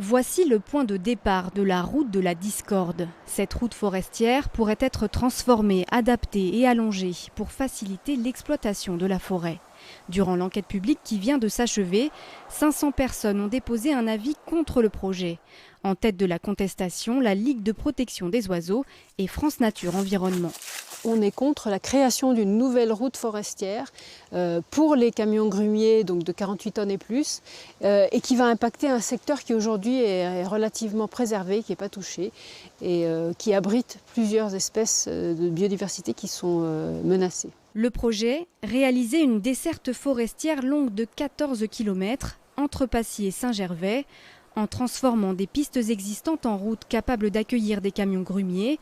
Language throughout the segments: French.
Voici le point de départ de la route de la discorde. Cette route forestière pourrait être transformée, adaptée et allongée pour faciliter l'exploitation de la forêt. Durant l'enquête publique qui vient de s'achever, 500 personnes ont déposé un avis contre le projet. En tête de la contestation, la Ligue de protection des oiseaux et France Nature Environnement. On est contre la création d'une nouvelle route forestière pour les camions grumiers, donc de 48 tonnes et plus, et qui va impacter un secteur qui aujourd'hui est relativement préservé, qui n'est pas touché, et qui abrite plusieurs espèces de biodiversité qui sont menacées. Le projet, réaliser une desserte forestière longue de 14 km entre Passy et Saint-Gervais, en transformant des pistes existantes en routes capables d'accueillir des camions grumiers,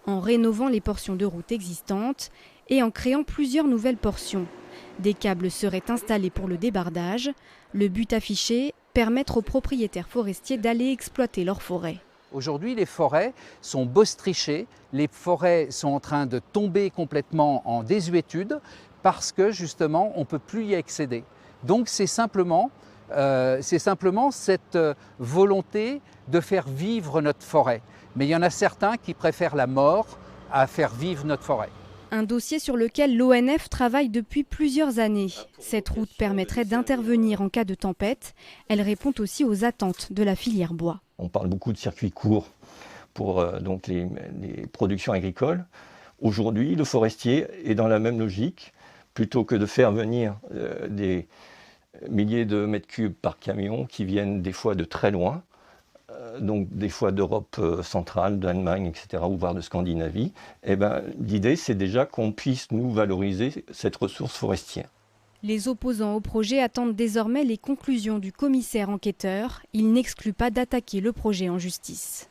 en rénovant les portions de route existantes et en créant plusieurs nouvelles portions. Des câbles seraient installés pour le débardage. Le but affiché, permettre aux propriétaires forestiers d'aller exploiter leur forêt. Aujourd'hui, les forêts sont bostrichées, les forêts sont en train de tomber complètement en désuétude parce que justement, on ne peut plus y accéder. Donc c'est simplement cette volonté de faire vivre notre forêt. Mais il y en a certains qui préfèrent la mort à faire vivre notre forêt. Un dossier sur lequel l'ONF travaille depuis plusieurs années. Cette route permettrait d'intervenir en cas de tempête. Elle répond aussi aux attentes de la filière bois. On parle beaucoup de circuits courts pour donc les productions agricoles. Aujourd'hui, le forestier est dans la même logique. Plutôt que de faire venir des milliers de mètres cubes par camion qui viennent des fois de très loin, donc des fois d'Europe centrale, d'Allemagne, etc., ou voire de Scandinavie, l'idée c'est déjà qu'on puisse nous valoriser cette ressource forestière. Les opposants au projet attendent désormais les conclusions du commissaire enquêteur. Il n'exclut pas d'attaquer le projet en justice.